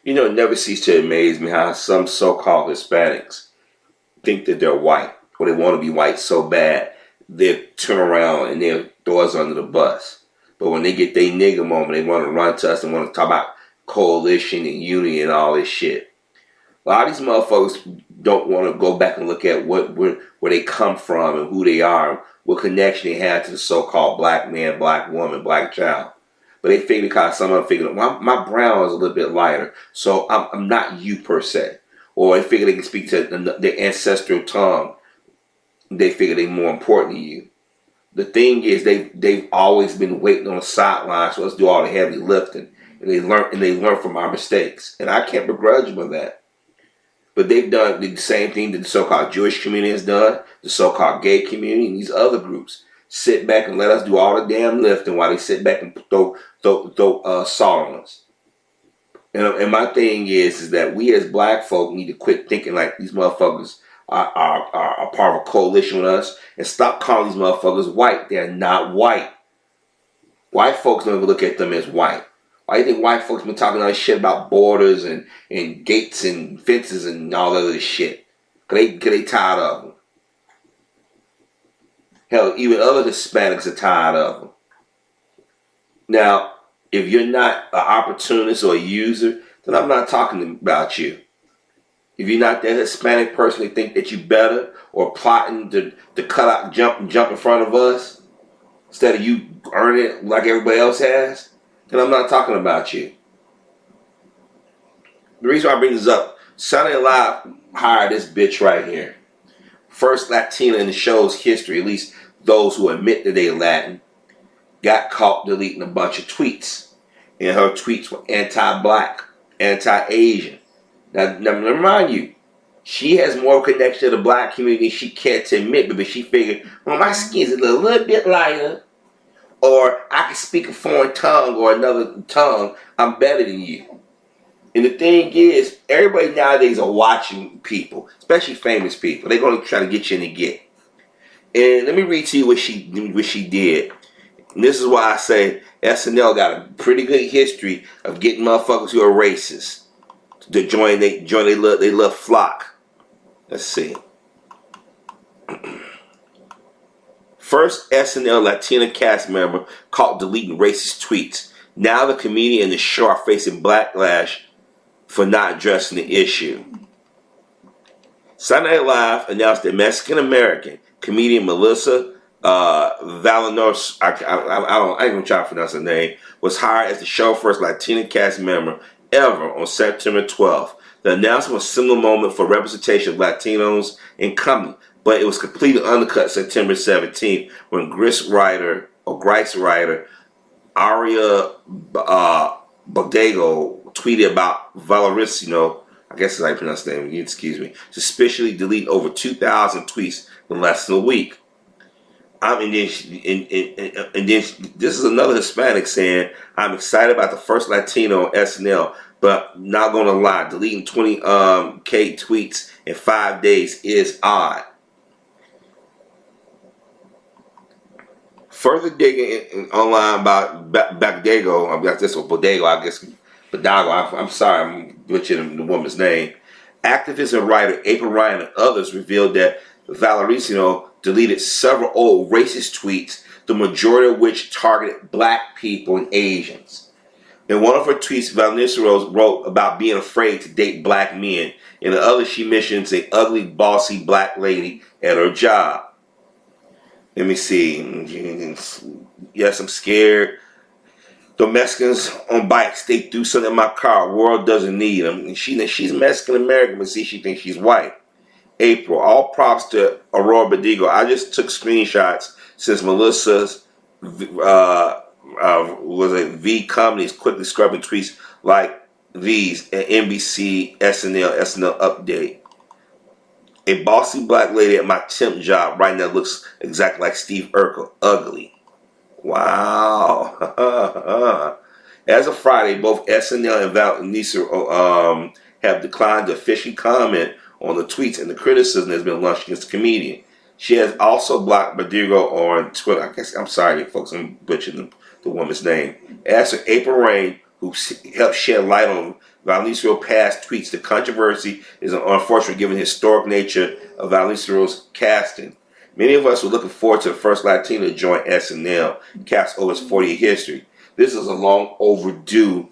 You know, it never ceases to amaze me how some so-called Hispanics think that they're white, or they want to be white so bad, they'll turn around and they'll throw us under the bus. But when they get their nigga moment, they want to run to us and want to talk about coalition and unity and all this shit. A lot of these motherfuckers don't want to go back and look at where they come from and who they are, what connection they have to the so-called black man, black woman, black child. But they figure, because some of them figure, well, my brown is a little bit lighter, so I'm not you per se. Or they figure they can speak to their ancestral tongue. They figure they're more important than you. The thing is, they've always been waiting on the sidelines for us to do all the heavy lifting, and they learn from our mistakes. And I can't begrudge them of that. But they've done the same thing that the so-called Jewish community has done, the so-called gay community, and these other groups. Sit back and let us do all the damn lifting while they sit back and throw salt on us. And my thing is that we as black folk need to quit thinking like these motherfuckers are part of a coalition with us, and stop calling these motherfuckers white. They're not white. White folks don't even look at them as white. Why do you think white folks been talking all this shit about borders and gates and fences and all that other shit? Cause they tired of them. Hell, even other Hispanics are tired of them. Now, if you're not an opportunist or a user, then I'm not talking about you. If you're not that Hispanic person that think that you better, or plotting to cut out, jump in front of us, instead of you earning it like everybody else has, then I'm not talking about you. The reason why I bring this up, Saturday Night Live hired this bitch right here. First Latina in the show's history, at least those who admit that they're Latin, got caught deleting a bunch of tweets. And her tweets were anti-black, anti-Asian. Now, remind you, she has more connection to the black community than she cared to admit, but she figured, well, my skin's a little bit lighter, or I can speak a foreign tongue or another tongue, I'm better than you. And the thing is, everybody nowadays are watching people, especially famous people. They're going to try to get you in the get. And let me read to you what she did. And this is why I say SNL got a pretty good history of getting motherfuckers who are racist to join they love flock. Let's see. First SNL Latina cast member caught deleting racist tweets. Now the comedian and the show are facing backlash for not addressing the issue. Saturday Night Live announced that Mexican-American comedian Melissa Valanosa, I ain't gonna try to pronounce her name, was hired as the show's first Latina cast member ever on September 12th. The announcement was a similar moment for representation of Latinos in comedy, but it was completely undercut September 17th when Grice writer Aria Bodego tweeted about Valericino, I guess that's how you pronounce the name, excuse me, suspiciously deleting over 2,000 tweets in less than a week. And then this is another Hispanic saying, I'm excited about the first Latino on SNL, but not gonna lie, deleting 20K tweets in 5 days is odd. Further digging online about Bodego, I've got this one, Bodego, I guess, Bodego, I'm sorry, I'm butchering the woman's name. Activist and writer April Ryan and others revealed that Valericino deleted several old racist tweets, the majority of which targeted black people and Asians. In one of her tweets, Valericino wrote about being afraid to date black men. In the other, she mentions an ugly, bossy black lady at her job. Let me see. Yes, I'm scared. The Mexicans on bikes, they do something in my car. World doesn't need them. She's Mexican-American, but see, she thinks she's white. April, all props to Aurora Badigo. I just took screenshots since Melissa's V comedies quickly scrubbing tweets like these at NBC, SNL update. A bossy black lady at my temp job right now looks exactly like Steve Urkel. Ugly. Wow. As of Friday, both SNL and Valenisa have declined to officially comment on the tweets and the criticism that has been launched against the comedian. She has also blocked Badigo on Twitter. I guess, I'm sorry, folks, I'm butchering the woman's name. As for April Rain, who helped shed light on Valicero past tweets. The controversy is unfortunate given the historic nature of Valicero's casting. Many of us were looking forward to the first Latino to join SNL, cast over its 40-year history. This is a long overdue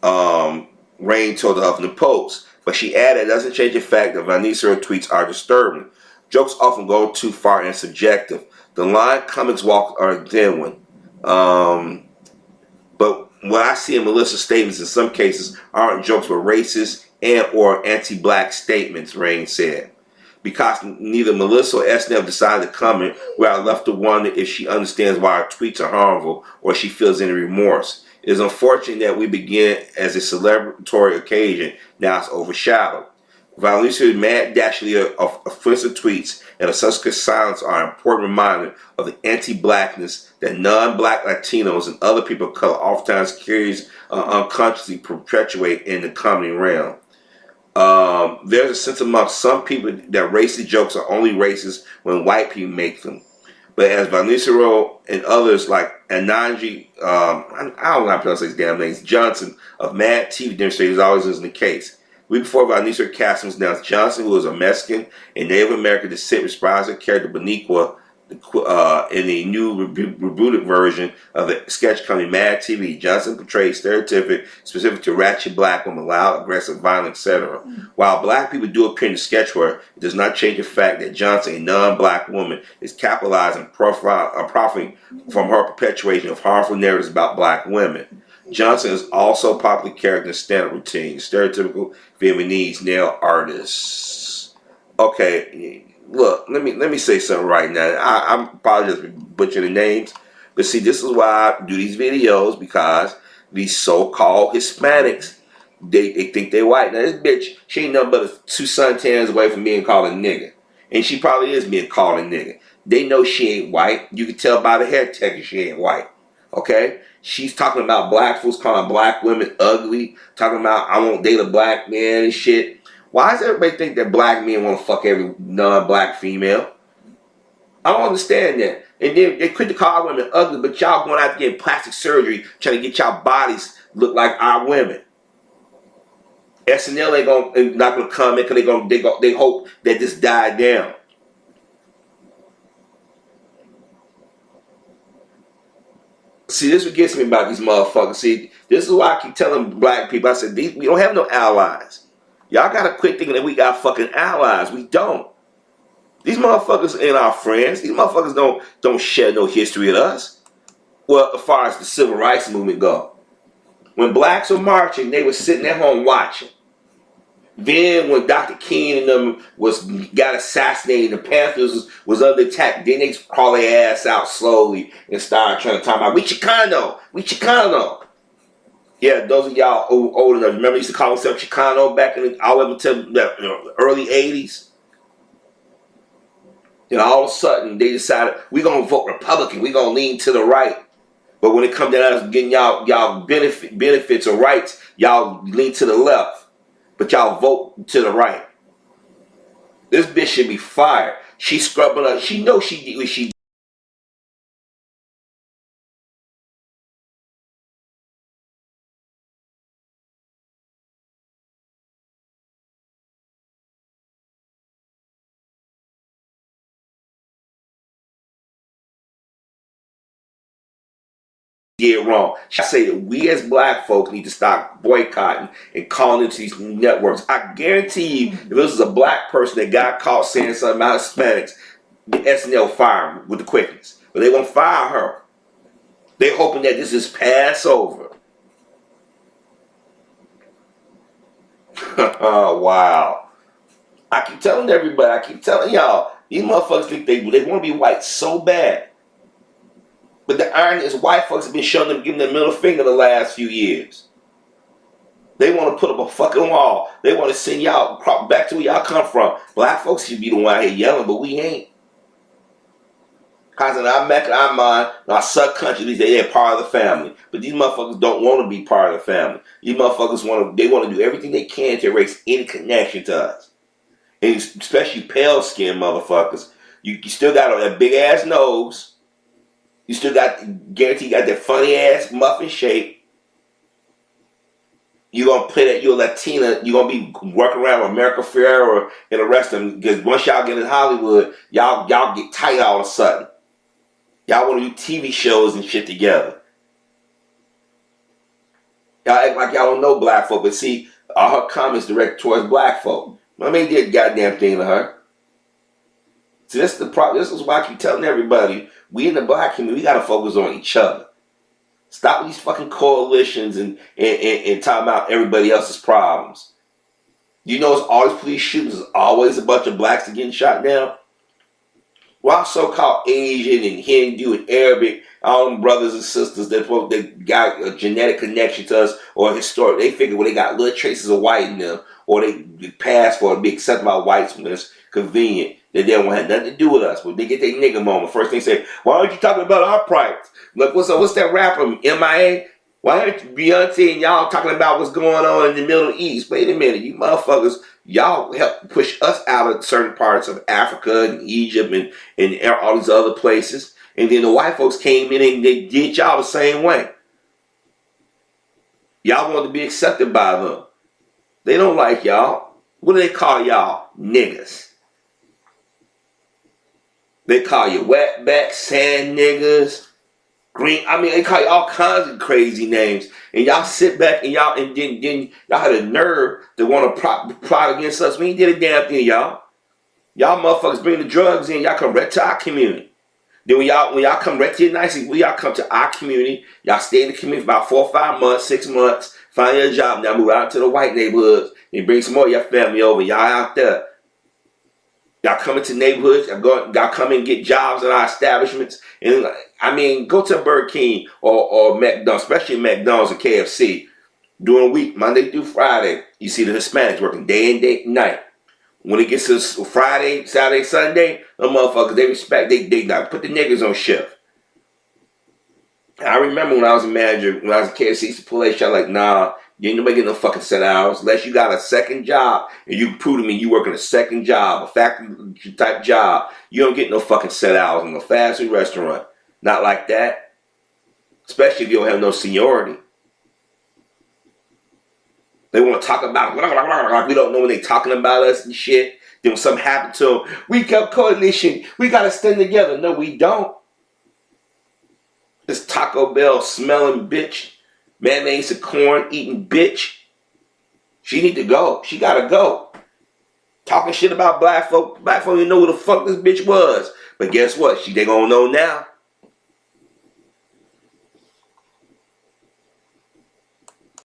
Rain told the Huffington Post. But she added, it doesn't change the fact that Valicero tweets are disturbing. Jokes often go too far and subjective. The line comics walk are a thin one. But what I see in Melissa's statements in some cases aren't jokes but racist and or anti-black statements, Rain said. Because neither Melissa or SNL decided to comment, where I left to wonder if she understands why her tweets are harmful or she feels any remorse. It is unfortunate that we begin as a celebratory occasion, now it's overshadowed. Valicero's mad dashly of offensive tweets and a subsequent silence are an important reminder of the anti-blackness that non-black Latinos and other people of color oftentimes carries unconsciously perpetuate in the comedy realm. There's a sense amongst some people that racist jokes are only racist when white people make them. But as Valicero and others like Ananji, I don't know how to pronounce his damn names, Johnson of Mad TV demonstrators always isn't the case. Week before Valicero casting was announced, Johnson, who is a Mexican and Native American descent, reprised her character Boniqua in the new rebooted version of the sketch comedy Mad TV. Johnson portrayed stereotypic, specific to ratchet black women, loud, aggressive, violent, etc. While black people do appear in the sketch work, it does not change the fact that Johnson, a non-black woman, is capitalizing profiting from her perpetuation of harmful narratives about black women. Johnson is also a popular character in stand-up routines, stereotypical Vietnamese nail artists. Okay, look, let me say something right now. I'm apologize for butchering the names, but see, this is why I do these videos, because these so-called Hispanics, they think they're white. Now this bitch, she ain't nothing but 2 suntans away from being called a nigga, and she probably is being called a nigga. They know she ain't white. You can tell by the hair texture she ain't white. Okay? She's talking about black folks calling black women ugly, talking about I won't date a black man and shit. Why does everybody think that black men want to fuck every non-black female? I don't understand that. And then they quit to call women ugly, but y'all going out to get plastic surgery trying to get y'all bodies look like our women. SNL ain't not gonna comment because they hope that this died down. See, this is what gets me about these motherfuckers. See, this is why I keep telling black people, I said, we don't have no allies. Y'all gotta quit thinking that we got fucking allies. We don't. These motherfuckers ain't our friends. These motherfuckers don't share no history with us. Well, as far as the civil rights movement go. When blacks were marching, they were sitting at home watching. Then when Dr. King and them got assassinated, the Panthers was under attack, then they crawl their ass out slowly and start trying to talk about, we Chicano, we Chicano. Yeah, those of y'all old enough, remember they used to call themselves Chicano back in all the way until the early 80s? And all of a sudden they decided, we're going to vote Republican, we're going to lean to the right. But when it comes down to getting y'all benefits or rights, y'all lean to the left. But y'all vote to the right. This bitch should be fired. She's scrubbing up. She knows she did what she did. Get wrong. I say that we as black folks need to stop boycotting and calling into these networks. I guarantee you, if this was a black person that got caught saying something about Hispanics, the SNL fire him with the quickness. But they won't fire her. They're hoping that this is Passover. Oh, wow. I keep telling everybody, I keep telling y'all, these motherfuckers think they want to be white so bad. But the irony is white folks have been showing them, giving them middle finger the last few years. They want to put up a fucking wall. They want to send y'all back to where y'all come from. Black folks should be the one out here yelling, but we ain't. Because in our Mecca, our mind, in our subconscious, they're part of the family. But these motherfuckers don't want to be part of the family. These motherfuckers want to do everything they can to erase any connection to us. And especially pale skinned motherfuckers. You still got that big ass nose. You still got, guarantee you got that funny ass muffin shape. You gonna play that you're Latina, you gonna be working around with America Ferrera and the rest of them, because once y'all get in Hollywood, y'all get tight all of a sudden. Y'all want to do TV shows and shit together. Y'all act like y'all don't know black folk, but see, all her comments directed towards black folk. I mean, did a goddamn thing to her. So this is the problem. This is why I keep telling everybody, we in the black community, we gotta focus on each other. Stop these fucking coalitions and talking about everybody else's problems. You know, it's all these police shootings is always a bunch of blacks that getting shot down. Well, so-called Asian and Hindu and Arabic, all them brothers and sisters that got a genetic connection to us or historic, they figure well they got little traces of white in them, or they pass for to be accepted by whites when it's convenient. That they don't have nothing to do with us. But they get their nigga moment. First thing say, why aren't you talking about our prides? Look, what's that rapper, MIA? Why aren't Beyonce and y'all talking about what's going on in the Middle East? Wait a minute, you motherfuckers, y'all help push us out of certain parts of Africa and Egypt and all these other places. And then the white folks came in and they did y'all the same way. Y'all want to be accepted by them. They don't like y'all. What do they call y'all? Niggas. They call you wetback, sand niggas, green. I mean, they call you all kinds of crazy names. And y'all sit back and then y'all had a nerve to want to plot against us. We ain't did a damn thing, y'all. Y'all motherfuckers bring the drugs in. Y'all come right to our community. Then when y'all come right to your nicely, when y'all come to our community, y'all stay in the community for about 4 or 5 months, 6 months, find your job. Now move out to the white neighborhoods and bring some more of your family over. Y'all out there. Y'all come into neighborhoods, y'all come and get jobs in our establishments. And I mean, go to Burger King or McDonald's, especially McDonald's and KFC. During the week, Monday through Friday, you see the Hispanics working day and night. When it gets to Friday, Saturday, Sunday, the motherfuckers, they respect, they not put the niggas on shift. I remember when I was a manager, when I was a KFC, police shot like, nah, you ain't nobody getting no fucking set hours unless you got a second job and you prove to me you working a second job, a factory type job. You don't get no fucking set hours in a fast food restaurant. Not like that. Especially if you don't have no seniority. They want to talk about like we don't know when they talking about us and shit. Then when something happened to them, we got coalition. We got to stand together. No, we don't. This Taco Bell smelling bitch, mayonnaise and corn eating bitch. She need to go. She gotta go. Talking shit about black folk. Black folk didn't know who the fuck this bitch was. But guess what? They gonna know now.